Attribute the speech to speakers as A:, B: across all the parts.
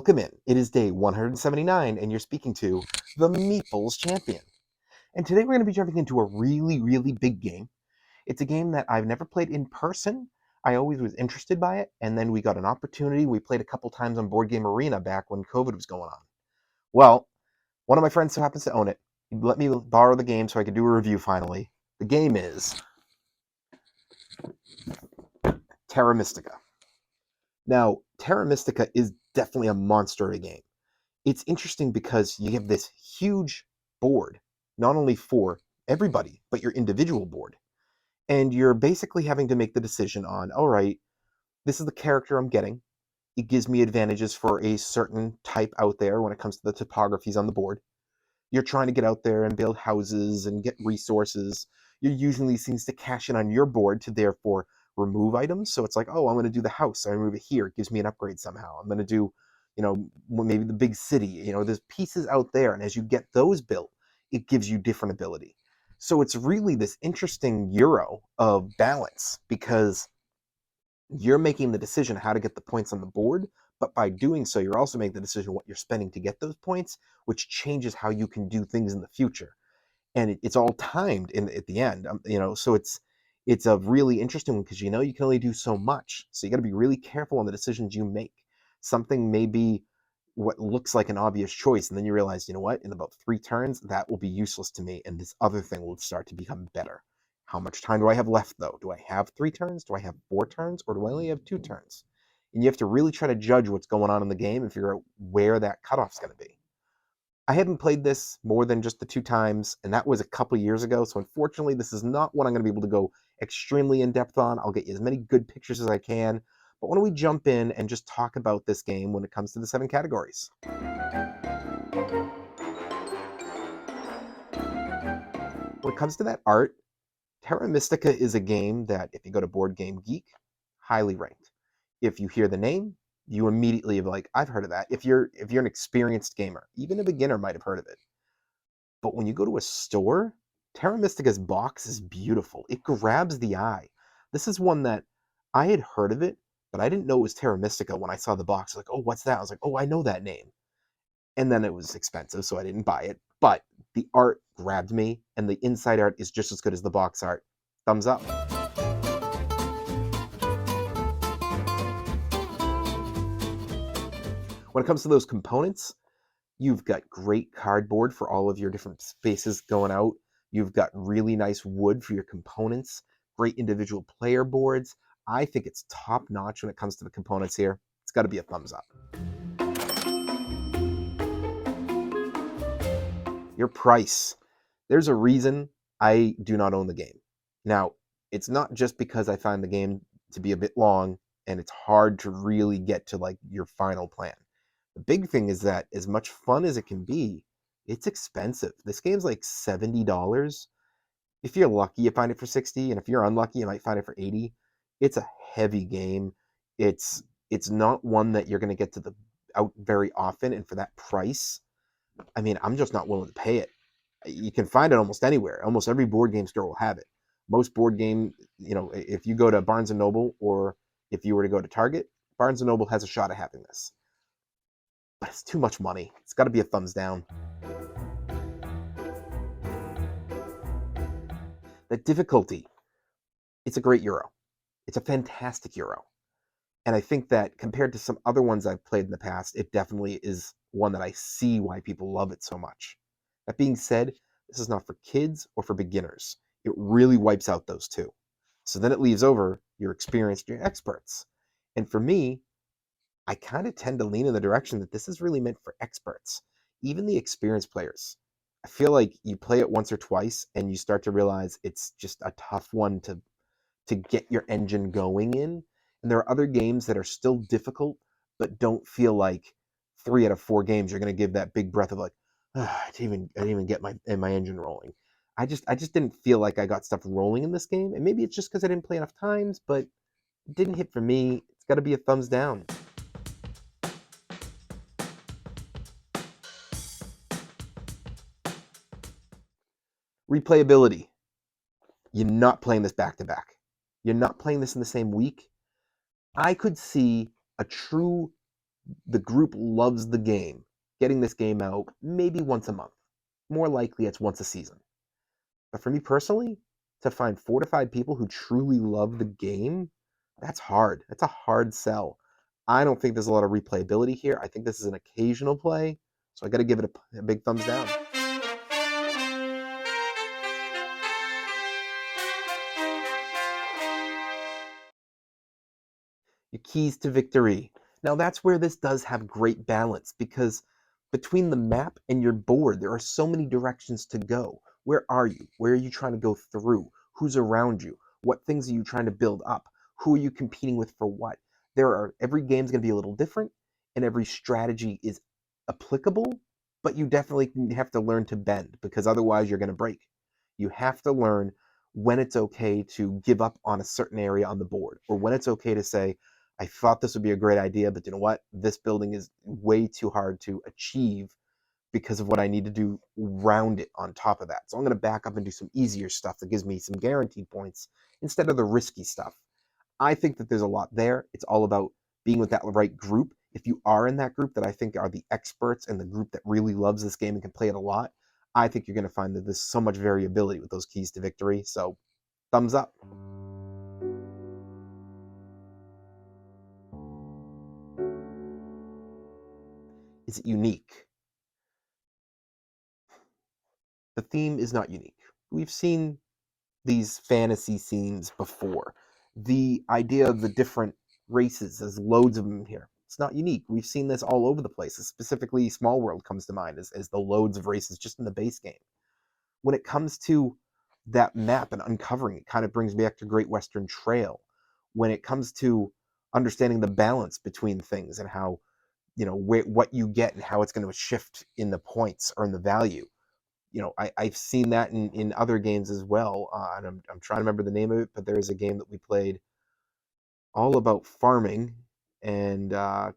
A: Welcome in. It is day 179, and you're speaking to the Meeples Champion. And today we're going to be jumping into a really big game. It's a game that I've never played in person. I always was interested by it, and then we got an opportunity. We played a couple times on Board Game Arena back when COVID was going on. Well, one of my friends who happens to own it, he let me borrow the game so I could do a review finally. The game is Terra Mystica. Now, Terra Mystica is definitely a monster of a game. It's interesting because you have this huge board, not only for everybody, but your individual board. And you're basically having to make the decision on, all right, this is the character I'm getting. It gives me advantages for a certain type out there when it comes to the topographies on the board. You're trying to get out there and build houses and get resources. You're using these things to cash in on your board to therefore remove items. So it's like, oh, I'm going to do the house. I remove it here. It gives me an upgrade somehow. I'm going to do, maybe the big city. There's pieces out there. And as you get those built, it gives you different ability. So it's really this interesting Euro of balance because you're making the decision how to get the points on the board, but by doing so, you're also making the decision what you're spending to get those points, which changes how you can do things in the future. And it's all timed at the end, so it's a really interesting one because you can only do so much. So you got to be really careful on the decisions you make. Something may be what looks like an obvious choice, and then you realize, you know what, in about 3 turns, that will be useless to me, and this other thing will start to become better. How much time do I have left, though? Do I have 3 turns? Do I have 4 turns? Or do I only have 2 turns? And you have to really try to judge what's going on in the game and figure out where that cutoff's going to be. I hadn't played this more than just the 2 times, and that was a couple years ago, so unfortunately this is not one I'm going to be able to go extremely in-depth on. I'll get you as many good pictures as I can, but why don't we jump in and just talk about this game when it comes to the 7 categories. When it comes to that art, Terra Mystica is a game that, if you go to Board Game Geek, highly ranked. If you hear the name, you immediately are like, I've heard of that. If you're an experienced gamer, even a beginner might have heard of it. But when you go to a store, Terra Mystica's box is beautiful. It grabs the eye. This is one that I had heard of it, but I didn't know it was Terra Mystica when I saw the box. Like, oh, what's that? I was like, oh, I know that name. And then it was expensive, so I didn't buy it. But the art grabbed me, and the inside art is just as good as the box art. Thumbs up. When it comes to those components, you've got great cardboard for all of your different spaces going out. You've got really nice wood for your components, great individual player boards. I think it's top notch when it comes to the components here. It's got to be a thumbs up. Your price. There's a reason I do not own the game. Now, it's not just because I find the game to be a bit long and it's hard to really get to like your final plan. The big thing is that as much fun as it can be, it's expensive. This game's like $70. If you're lucky, you find it for 60, and if you're unlucky, you might find it for 80. It's a heavy game. It's not one that you're going to get to the out very often, and for that price, I mean, I'm just not willing to pay it. You can find it almost anywhere. Almost every board game store will have it. Most board game, if you go to Barnes & Noble or if you were to go to Target, Barnes & Noble has a shot at having this. But it's too much money. It's got to be a thumbs down. The difficulty, it's a great Euro. It's a fantastic Euro. And I think that compared to some other ones I've played in the past, it definitely is one that I see why people love it so much. That being said, this is not for kids or for beginners. It really wipes out those two. So then it leaves over your experienced, your experts. And for me, I kind of tend to lean in the direction that this is really meant for experts, even the experienced players. I feel like you play it once or twice and you start to realize it's just a tough one to get your engine going in. And there are other games that are still difficult, but don't feel like 3 out of 4 games you're going to give that big breath of like, I didn't even get my engine rolling. I just didn't feel like I got stuff rolling in this game. And maybe it's just because I didn't play enough times, but it didn't hit for me. It's got to be a thumbs down. Replayability. You're not playing this back to back. You're not playing this in the same week. I could see a true the group loves the game, getting this game out maybe once a month. More likely, it's once a season. But for me personally, to find 4 to 5 people who truly love the game, that's hard. That's a hard sell. I don't think there's a lot of replayability here. I think this is an occasional play, so I got to give it a big thumbs down. Your keys to victory. Now that's where this does have great balance, because between the map and your board, there are so many directions to go. Where are you? Where are you trying to go through? Who's around you? What things are you trying to build up? Who are you competing with for what? Every game's going to be a little different, and every strategy is applicable, but you definitely have to learn to bend, because otherwise you're going to break. You have to learn when it's okay to give up on a certain area on the board, or when it's okay to say, I thought this would be a great idea, but you know what? This building is way too hard to achieve because of what I need to do round it on top of that. So I'm going to back up and do some easier stuff that gives me some guaranteed points instead of the risky stuff. I think that there's a lot there. It's all about being with that right group. If you are in that group that I think are the experts and the group that really loves this game and can play it a lot, I think you're going to find that there's so much variability with those keys to victory. So thumbs up. Is it unique? The theme is not unique. We've seen these fantasy scenes before. The idea of the different races, there's loads of them here. It's not unique. We've seen this all over the place. Specifically, Small World comes to mind as the loads of races just in the base game. When it comes to that map and uncovering it, kind of brings me back to Great Western Trail. When it comes to understanding the balance between things and how, what you get and how it's going to shift in the points or in the value. I've seen that in other games as well. And I'm trying to remember the name of it, but there is a game that we played all about farming, and I'll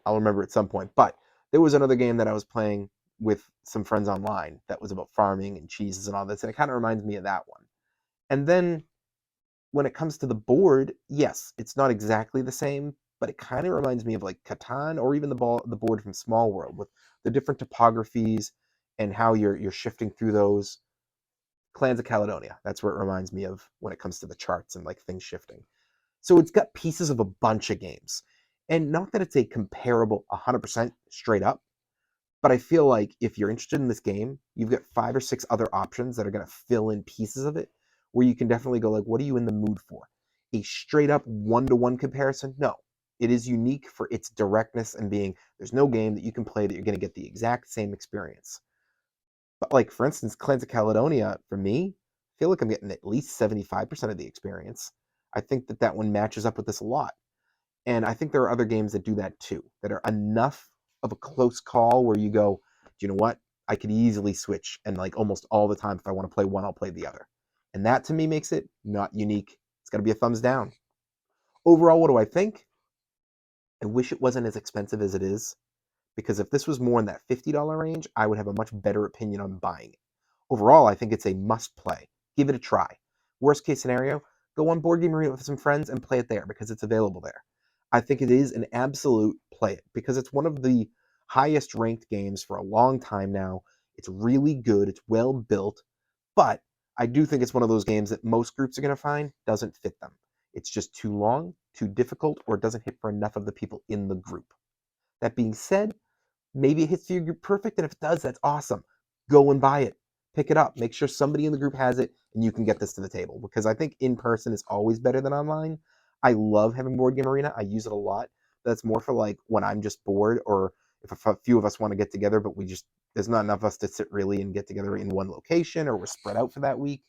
A: remember at some point. But there was another game that I was playing with some friends online that was about farming and cheeses and all this, and it kind of reminds me of that one. And then when it comes to the board, yes, it's not exactly the same, but it kind of reminds me of like Catan or even the board from Small World with the different topographies and how you're shifting through those. Clans of Caledonia. That's where it reminds me of when it comes to the charts and like things shifting. So it's got pieces of a bunch of games. And not that it's a comparable 100% straight up, but I feel like if you're interested in this game, you've got 5 or 6 other options that are going to fill in pieces of it where you can definitely go like, what are you in the mood for? A straight up one-to-one comparison? No. It is unique for its directness and being, there's no game that you can play that you're going to get the exact same experience. But like, for instance, Clans of Caledonia, for me, I feel like I'm getting at least 75% of the experience. I think that one matches up with this a lot. And I think there are other games that do that too, that are enough of a close call where you go, do you know what? I could easily switch, and like almost all the time, if I want to play one, I'll play the other. And that to me makes it not unique. It's got to be a thumbs down. Overall, what do I think? I wish it wasn't as expensive as it is, because if this was more in that $50 range, I would have a much better opinion on buying it. Overall, I think it's a must play. Give it a try. Worst case scenario, go on Board Game Arena with some friends and play it there because it's available there. I think it is an absolute play it because it's one of the highest ranked games for a long time now. It's really good, it's well built, but I do think it's one of those games that most groups are going to find doesn't fit them. It's just too long, too difficult, or it doesn't hit for enough of the people in the group. That being said, maybe it hits your group perfect, and if it does, that's awesome. Go and buy it. Pick it up. Make sure somebody in the group has it, and you can get this to the table. Because I think in person is always better than online. I love having Board Game Arena. I use it a lot. That's more for like when I'm just bored, or if a few of us want to get together, but there's not enough of us to sit really and get together in one location, or we're spread out for that week.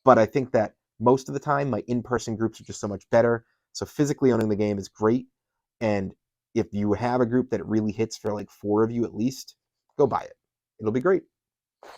A: But I think that most of the time, my in-person groups are just so much better. So physically owning the game is great. And if you have a group that it really hits for like 4 of you at least, go buy it. It'll be great.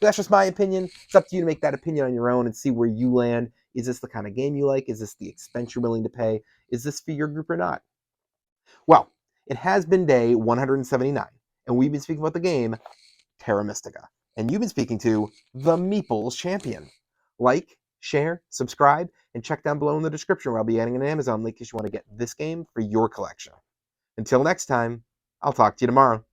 A: That's just my opinion. It's up to you to make that opinion on your own and see where you land. Is this the kind of game you like? Is this the expense you're willing to pay? Is this for your group or not? Well, it has been day 179, and we've been speaking about the game Terra Mystica. And you've been speaking to the Meeples Champion. Like, share, subscribe, and check down below in the description where I'll be adding an Amazon link if you want to get this game for your collection. Until next time, I'll talk to you tomorrow.